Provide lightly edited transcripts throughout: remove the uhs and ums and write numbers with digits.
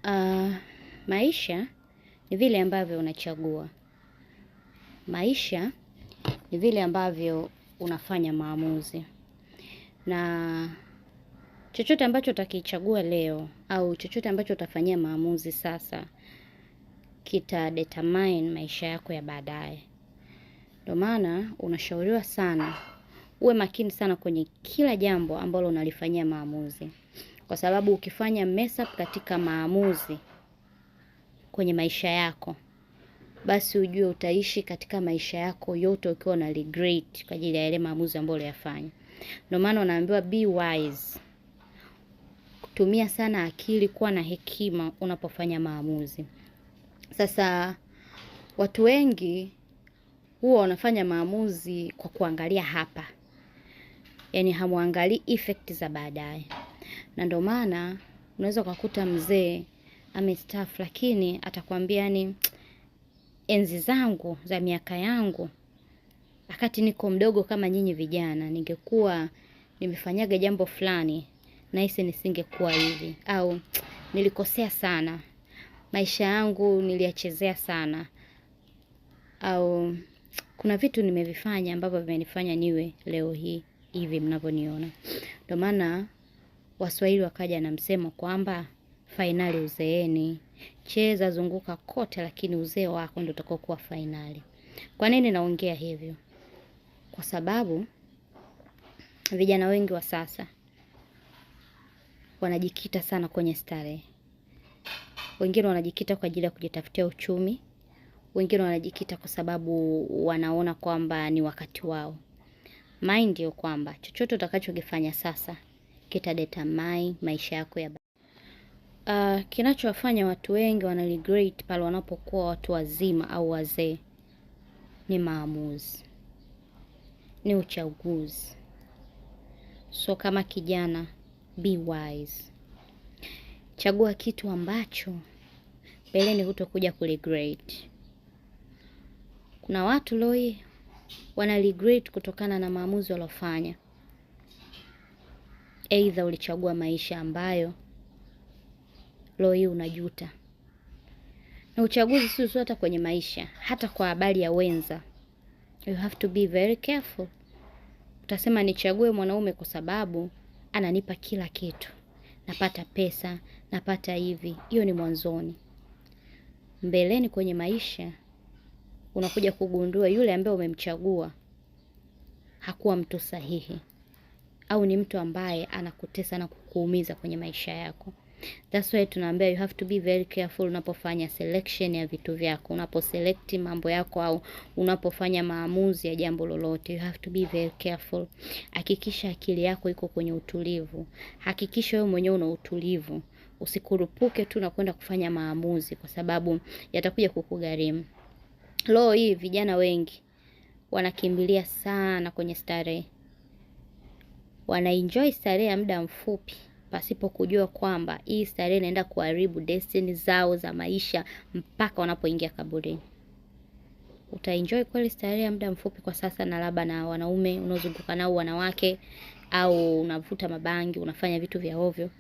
Uh, maisha ni vile ambavyo unachagua. Maisha ni vile ambavyo unafanya maamuzi. Na chochote ambacho utakichagua leo au chochote ambacho utafanyia maamuzi sasa kita determine maisha yako ya baadaye. Ndio maana unashauriwa sana uwe makini sana kwenye kila jambo ambalo unalifanyia maamuzi. Kwa sababu ukifanya mess up katika maamuzi kwenye maisha yako, basi ujue utaishi katika maisha yako yote ukiwa na regret kwa ajili ya yale maamuzi ambayo uliyafanya. Ndio maana unaambiwa be wise. Kutumia sana akili, kuwa na hekima unapofanya maamuzi. Sasa watu wengi huwa wanafanya maamuzi kwa kuangalia hapa. Yaani hamuangalii effect za baadaye. Na ndio maana unaweza kukuta mzee amestaafu lakini atakwambia ni enzi zangu za miaka yangu, wakati niko mdogo kama nyinyi vijana, ningekuwa nimefanyaga jambo fulani na hisi nisingekuwa hivi, au nilikosea sana, maisha yangu niliachezea sana, au kuna vitu nimevifanya ambavyo vimenifanya niwe leo hii hivi mnavyoniona. Ndio maana Waswahili wakaja na msemo kwamba fainali uzeeni. Cheza zunguka kote, lakini uzee wako ndio utakao kuwa fainali. Kwa nini naongea hivyo? Kwa sababu vijana wengi wa sasa wanajikita sana kwenye starehe. Wengine wanajikita kwa ajili ya kujitafutia uchumi. Wengine wanajikita kwa sababu wanaona kwamba ni wakati wao. Mind you kwamba chochote utakachokifanya sasa kita determine maisha yako ya kinachowafanya watu wengi wana regret pale wanapokuwa watu wazima au wazee ni maamuzi, ni uchaguzi. So kama kijana, be wise. Chagua kitu ambacho mbeleni hutakuja kuregret. Kuna watu leo wana regret kutokana na maamuzi walofanya. Either ulichagua maisha ambayo leo unajuta. Na uchaguzi si hata kwenye maisha, hata kwa habari ya wenza. You have to be very careful. Utasema nichague mwanaume kwa sababu ananipa kila kitu. Napata pesa, napata hivi. Hiyo ni mwanzoni. Mbeleni kwenye maisha unakuja kugundua yule ambaye umemchagua hakuwa mtu sahihi, au ni mtu ambaye anakutesa na kukuumiza kwenye maisha yako. That's why tunaambia you have to be very careful unapofanya selection ya vitu vyako, unaposelect mambo yako, au unapofanya maamuzi ya jambo lolote. You have to be very careful. Hakikisha akili yako iko kwenye utulivu. Hakikisha wewe mwenyewe una utulivu. Usikurupuke tu na kwenda kufanya maamuzi kwa sababu yatakuja kukugharimu. Leo hii vijana wengi wanakimbilia sana kwenye starehe. Wanaenjoy starehe ya muda mfupi pasipo kujua kwamba hii starehe inaenda kuharibu destiny zao za maisha mpaka wanapoingia kaburini. Utaenjoy kweli starehe ya muda mfupi kwa sasa, na labda na wanaume unaozunguka nao, wanawake, au unavuta mabangi, unafanya vitu vya ovyo,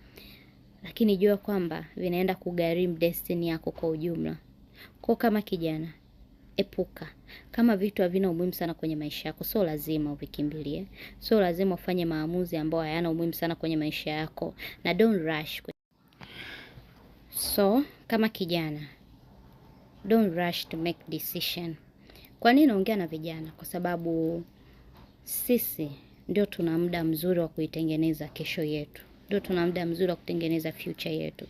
lakini jua kwamba vinaenda kugharimu destiny yako kwa ujumla. Kwa kama kijana, epuka. Kama vitu havina umuhimu sana kwenye maisha yako, sio lazima uvikimbilie. Sio lazima ufanye maamuzi ambayo hayana umuhimu sana kwenye maisha yako, na don't rush. So kama kijana, don't rush to make decision. Kwa nini naongea na vijana? Kwa sababu sisi ndio tuna muda mzuri wa kuitengeneza kesho yetu. Ndio tuna muda mzuri wa kutengeneza future yetu.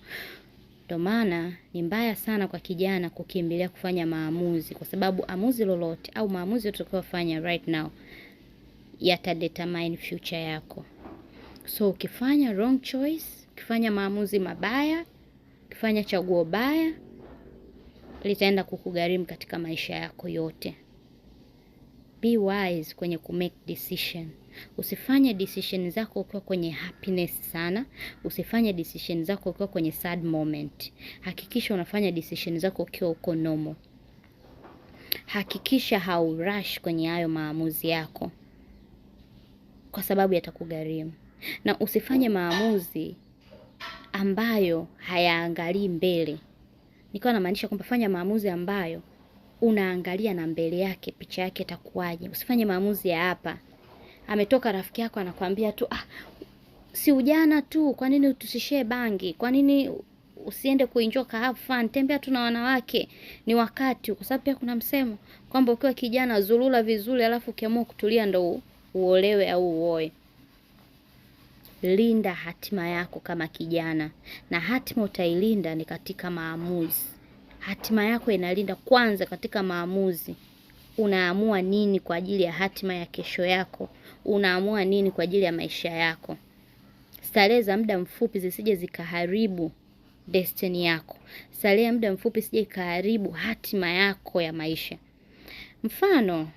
Ndio maana ni mbaya sana kwa kijana kukimbilia kufanya maamuzi, kwa sababu amuzi lolote au maamuzi utakayofanya right now yatadetermine future yako. So ukifanya wrong choice, ukifanya maamuzi mabaya, ukifanya chaguo baya, litaenda kukugharimu katika maisha yako yote. Be wise kwenye kumake decision. Usifanye decision zako ukiwa kwenye happiness sana. Usifanye decision zako ukiwa kwenye sad moment. Hakikisha unafanya decision zako ukiwa uko normal. Hakikisha haurush kwenye hayo maamuzi yako, kwa sababu yatakugharimu. Na usifanye maamuzi ambayo hayaangalii mbele. Nikawa namaanisha kwamba fanya maamuzi ambayo unaangalia na mbele yake, picha yake itakuwaje. Usifanye maamuzi ya hapa. Ametoka rafiki yako anakuambia tu, si ujana tu, kwa nini tusishie bangi? Kwa nini usiende kuenjoy have fun? Tembea tu na wanawake. Ni wakati, kwa sababu pia kuna msemo kwamba ukiwa kijana zulula vizuri, alafu ukiamua kutulia ndo uolewe au uoe. Linda hatima yako kama kijana, na hatima utailinda ni katika maamuzi. Hatima yako inalinda kwanza katika maamuzi. Unaamua nini kwa ajili ya hatima ya kesho yako? Unaamua nini kwa ajili ya maisha yako? Starehe za muda mfupi zisije zikaharibu destiny yako. Starehe ya muda mfupi sije ikaharibu hatima yako ya maisha. Mfano,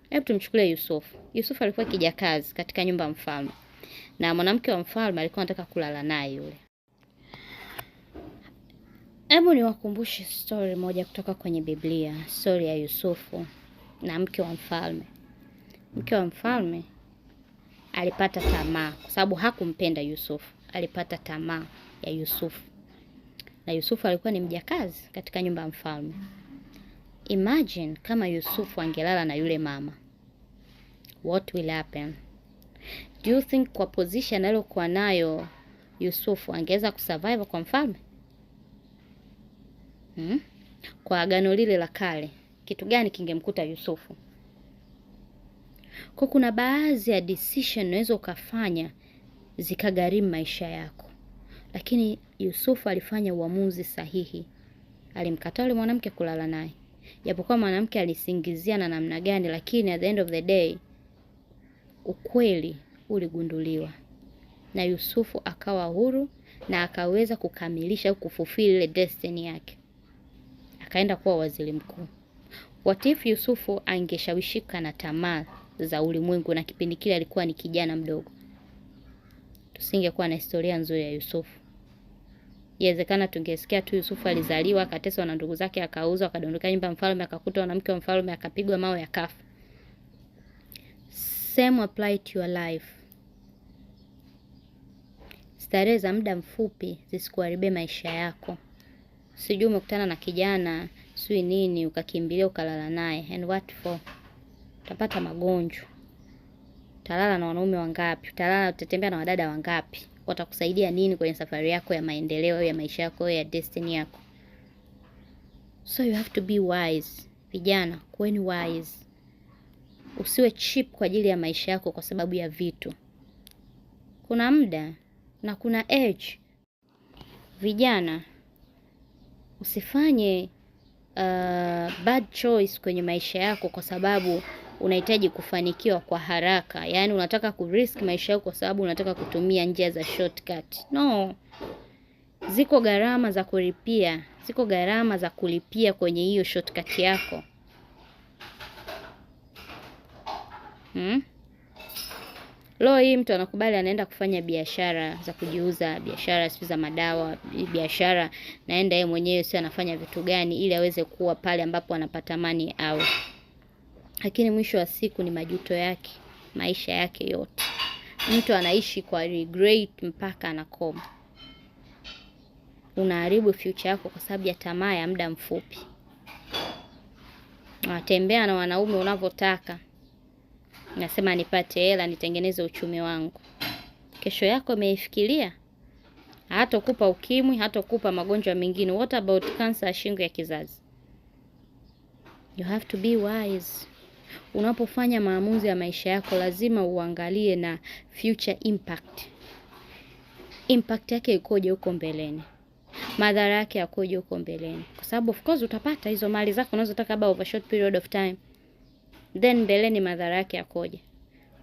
hebu tumchukulie Yusufu. Yusufu alikuwa kijakazi katika nyumba ya mfalme, na mwanamke wa mfalme alikuwa anataka kulala naye yule. Hebu niwakumbushe story moja kutoka kwenye Biblia, story ya Yusufu na mke wa mfalme. Mke wa mfalme alipata tamaa kwa sababu hakumpenda Yusufu. Alipata tamaa ya Yusufu. Na Yusufu alikuwa ni mjakazi katika nyumba ya mfalme. Imagine kama Yusufu angelala na yule mama. What will happen? Do you think kwa position aliyokuwa nayo Yusufu angeweza kusurvive kwa mfalme? Kwa agano lile la kale, kitu gani kingemkuta Yusufu? Kwa kuna baadhi ya decision unaweza ukafanya zikagharimu maisha yako. Lakini Yusufu alifanya uamuzi sahihi. Alimkataa yule mwanamke kulala naye. Japokuwa mwanamke alisingizia na namna gani, lakini at the end of the day ukweli uligunduliwa. Na Yusufu akawa huru na akaweza kukamilisha au kufulfill ile destiny yake. Akaenda kuwa waziri mkuu. What if Yusufu angeshawishika na tamaa za ulimwengu, na kipindi kile alikuwa ni kijana mdogo? Tusingekuwa na historia nzuri ya Yusufu. Inawezekana tungesikia tu Yusufu alizaliwa, akateswa na ndugu zake, akauzwa, akadondoka nyumba ya mfalme, akakuta mwanamke wa mfalme, akapigwa mawe, akafa. Same apply to your life. Starehe za muda mfupi zisikuharibie maisha yako. Sijui umekutana na kijana sui nini ukakimbilia ukalala naye, and what for? Utapata magonjwa. Utalala na wanaume wangapi? Utatembea na wadada wangapi? Watakusaidia nini kwenye safari yako ya maendeleo ya maisha yako ya destiny yako? So you have to be wise. Vijana, kuweni wise. Usiwe cheap kwa ajili ya maisha yako kwa sababu ya vitu. Kuna muda na kuna age. Vijana, usifanye bad choice kwenye maisha yako kwa sababu unahitaji kufanikiwa kwa haraka. Yaani unataka kurisk maisha yako kwa sababu unataka kutumia njia za shortcut. No. Ziko gharama za kulipia. Ziko gharama za kulipia kwenye hiyo shortcut yako. Leo hii mtu anakubali anaenda kufanya biashara za kujiuza, biashara za madawa, biashara naenda yeye mwenyewe sio anafanya vitu gani ili aweze kuwa pale ambapo anapata mani au. Lakini mwisho wa siku ni majuto yake, maisha yake yote. Mtu anaishi kwa regret mpaka anakoma. Unaharibu future yako kwa sababu ya tamaa ya muda mfupi. Unatembea na wanaume unavyotaka. Nasema nipate hela, nitengeneze uchumi wangu. Kesho yako umeifikiria? Hatakupa ukimwi, hatakupa magonjwa mengine. What about cancer, shingo ya kizazi? You have to be wise. Unapofanya maamuzi ya maisha yako lazima uangalie na future impact. Impact yake ikoje huko mbeleni? Madhara yake yakoje huko mbeleni? Kwa sababu of course utapata hizo mali zako unazotaka about over short period of time. Then mbeleni madhara yake yakoje?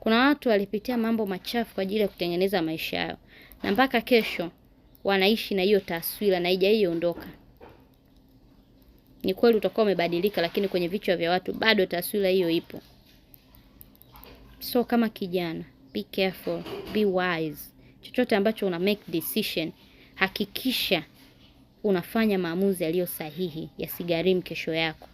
Kuna watu walipitia mambo machafu kwa ajili ya kutengeneza maisha yao, na mpaka kesho wanaishi na hiyo taswira na haijaiondoka. Ni kweli utakuwa umebadilika, lakini kwenye vichwa vya watu bado taswira hiyo ipo. So kama kijana, be careful, be wise. Chochote ambacho una make decision, hakikisha unafanya maamuzi yaliyo sahihi, yasigharimu kesho yako.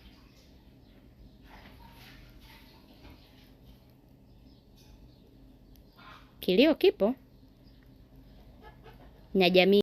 Kilio kipo na jamii